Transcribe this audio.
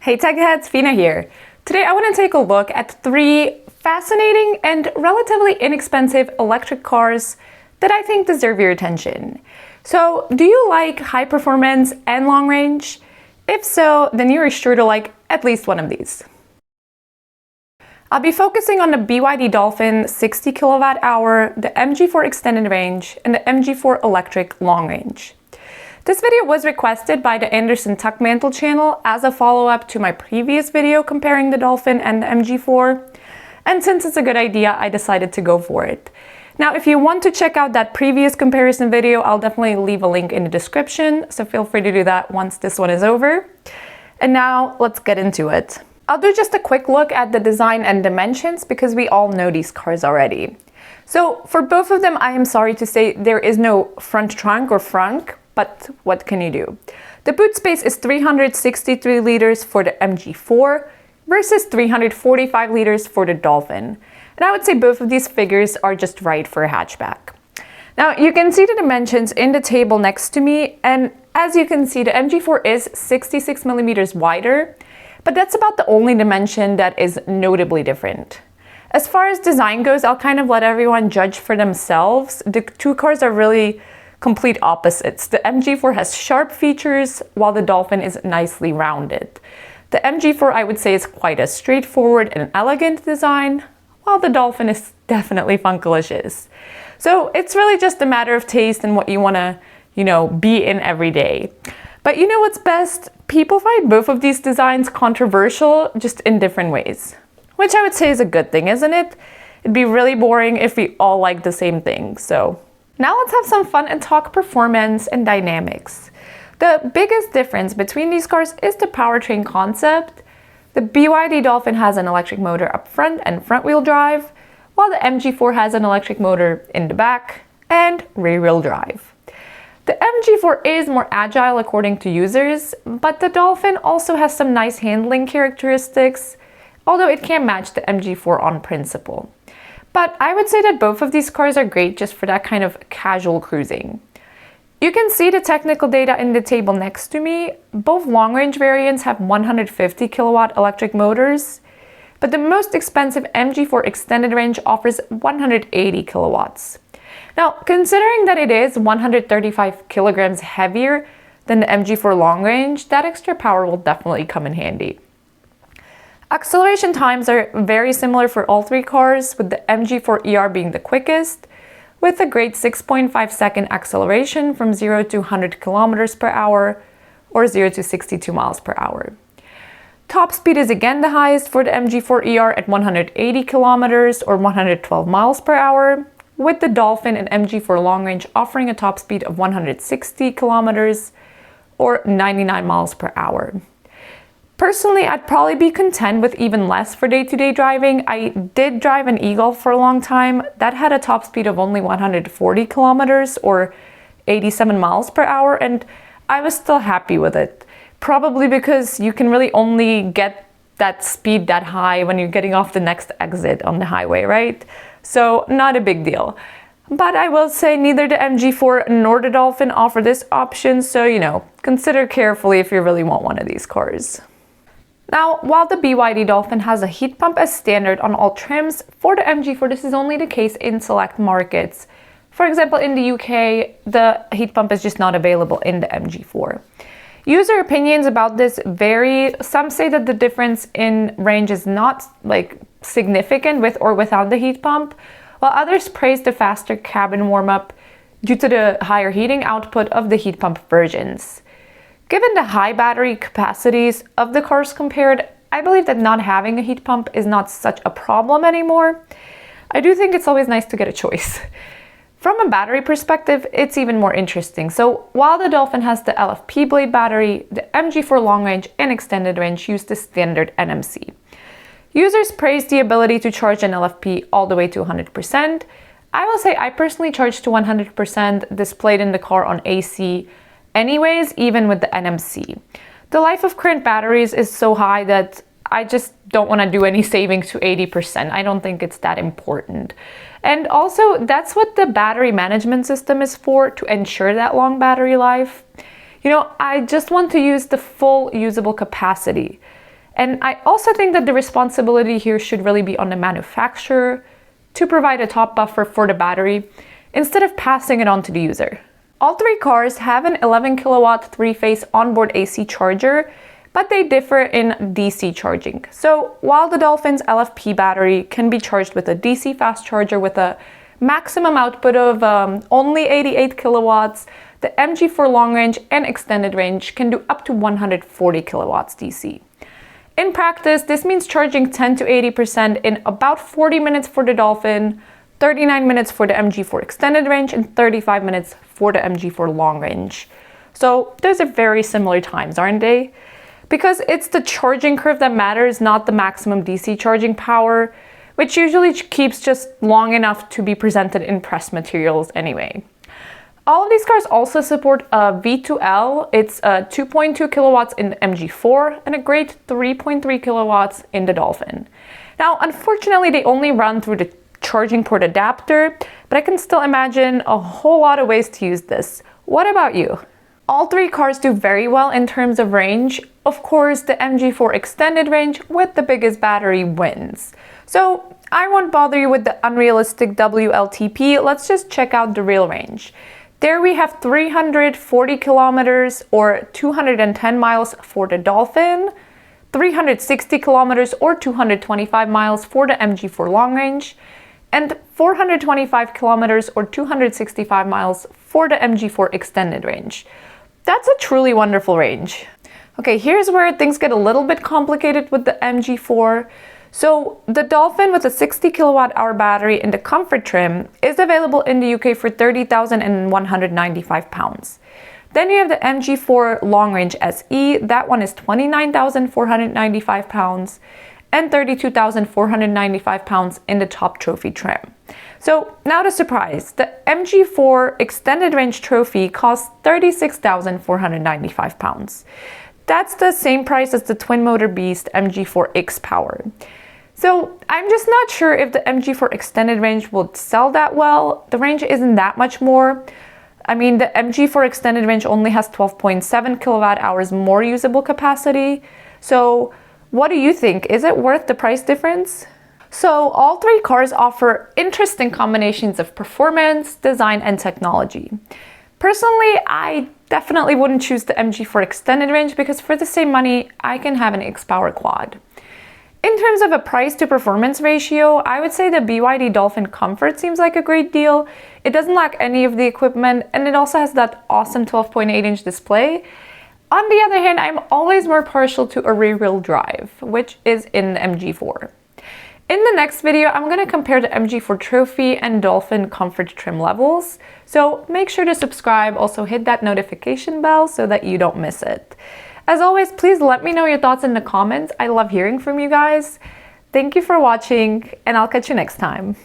Hey tech heads, Fina here. Today I want to take a look at 3 fascinating and relatively inexpensive electric cars that I think deserve your attention. So, do you like high performance and long range? If so, then you're sure to like at least one of these. I'll be focusing on the BYD Dolphin 60 kilowatt hour, the MG4 Extended Range, and the MG4 Electric Long Range. This video was requested by the Anderson Tuckmantle channel as a follow-up to my previous video comparing the Dolphin and the MG4, and since it's a good idea, I decided to go for it. Now, if you want to check out that previous comparison video, I'll definitely leave a link in the description, so feel free to do that once this one is over. And now, let's get into it. I'll do just a quick look at the design and dimensions because we all know these cars already. So, for both of them, I am sorry to say there is no front trunk or frunk, but what can you do? The boot space is 363 liters for the MG4 versus 345 liters for the Dolphin. And I would say both of these figures are just right for a hatchback. Now you can see the dimensions in the table next to me, and as you can see, the MG4 is 66 millimeters wider, but that's about the only dimension that is notably different. As far as design goes, I'll kind of let everyone judge for themselves. The two cars are really complete opposites. The MG4 has sharp features while the Dolphin is nicely rounded. The MG4 I would say is quite a straightforward and elegant design, while the Dolphin is definitely funkalicious. So it's really just a matter of taste and what you want to, be in every day. But you know what's best? People find both of these designs controversial, just in different ways. Which I would say is a good thing, isn't it? It'd be really boring if we all like the same thing, so. Now let's have some fun and talk performance and dynamics. The biggest difference between these cars is the powertrain concept. The BYD Dolphin has an electric motor up front and front-wheel drive, while the MG4 has an electric motor in the back and rear-wheel drive. The MG4 is more agile according to users, but the Dolphin also has some nice handling characteristics, although it can't match the MG4 on principle. But I would say that both of these cars are great just for that kind of casual cruising. You can see the technical data in the table next to me. Both long-range variants have 150 kilowatt electric motors, but the most expensive MG4 Extended Range offers 180 kilowatts. Now, considering that it is 135 kilograms heavier than the MG4 Long Range, that extra power will definitely come in handy. Acceleration times are very similar for all 3 cars, with the MG4 ER being the quickest, with a great 6.5 second acceleration from 0 to 100 kilometers per hour or 0 to 62 miles per hour. Top speed is again the highest for the MG4 ER at 180 kilometers or 112 miles per hour, with the Dolphin and MG4 Long Range offering a top speed of 160 kilometers or 99 miles per hour. Personally, I'd probably be content with even less for day-to-day driving. I did drive an e-Golf for a long time. That had a top speed of only 140 kilometers or 87 miles per hour, and I was still happy with it. Probably because you can really only get that speed that high when you're getting off the next exit on the highway, right? So not a big deal. But I will say neither the MG4 nor the Dolphin offer this option, so consider carefully if you really want one of these cars. Now, while the BYD Dolphin has a heat pump as standard on all trims, for the MG4 this is only the case in select markets. For example, in the UK, the heat pump is just not available in the MG4. User opinions about this vary. Some say that the difference in range is not significant with or without the heat pump, while others praise the faster cabin warm-up due to the higher heating output of the heat pump versions. Given the high battery capacities of the cars compared, I believe that not having a heat pump is not such a problem anymore. I do think it's always nice to get a choice. From a battery perspective, it's even more interesting. So while the Dolphin has the LFP blade battery, the MG4 Long Range and Extended Range use the standard NMC. Users praise the ability to charge an LFP all the way to 100%. I will say I personally charge to 100% displayed in the car on AC anyways, even with the NMC. The life of current batteries is so high that I just don't want to do any saving to 80%. I don't think it's that important. And also, that's what the battery management system is for, to ensure that long battery life. I just want to use the full usable capacity. And I also think that the responsibility here should really be on the manufacturer to provide a top buffer for the battery instead of passing it on to the user. All three cars have an 11 kilowatt three-phase onboard AC charger, but they differ in DC charging. So while the Dolphin's LFP battery can be charged with a DC fast charger with a maximum output of only 88 kilowatts, the MG4 Long Range and Extended Range can do up to 140 kilowatts DC. In practice, this means charging 10 to 80% in about 40 minutes for the Dolphin, 39 minutes for the MG4 Extended Range, and 35 minutes for the MG4 Long Range. So those are very similar times, aren't they? Because it's the charging curve that matters, not the maximum DC charging power, which usually keeps just long enough to be presented in press materials anyway. All of these cars also support a V2L. It's 2.2 kilowatts in the MG4 and a great 3.3 kilowatts in the Dolphin. Now, unfortunately, they only run through the charging port adapter, but I can still imagine a whole lot of ways to use this. What about you? All three cars do very well in terms of range. Of course, the MG4 Extended Range with the biggest battery wins. So I won't bother you with the unrealistic WLTP. Let's just check out the real range. There we have 340 kilometers or 210 miles for the Dolphin, 360 kilometers or 225 miles for the MG4 Long Range, and 425 kilometers or 265 miles for the MG4 Extended Range. That's a truly wonderful range. Okay, here's where things get a little bit complicated with the MG4. So the Dolphin with a 60 kilowatt hour battery in the Comfort trim is available in the UK for £30,195. Then you have the MG4 Long Range SE, that one is £29,495 and £32,495 in the top trophy trim. So now the surprise, the MG4 Extended Range Trophy costs £36,495. That's the same price as the twin motor beast MG4 X-Power. So I'm just not sure if the MG4 Extended Range will sell that well. The range isn't that much more. I mean, the MG4 Extended Range only has 12.7 kilowatt hours more usable capacity. So what do you think? Is it worth the price difference? So all three cars offer interesting combinations of performance, design, and technology. Personally, I definitely wouldn't choose the MG4 Extended Range because for the same money, I can have an X-Power quad. In terms of a price to performance ratio, I would say the BYD Dolphin Comfort seems like a great deal. It doesn't lack any of the equipment and it also has that awesome 12.8-inch display. On the other hand, I'm always more partial to a rear-wheel drive, which is in the MG4. In the next video, I'm going to compare the MG4 Trophy and Dolphin Comfort trim levels. So make sure to subscribe, also hit that notification bell so that you don't miss it. As always, please let me know your thoughts in the comments. I love hearing from you guys. Thank you for watching, and I'll catch you next time.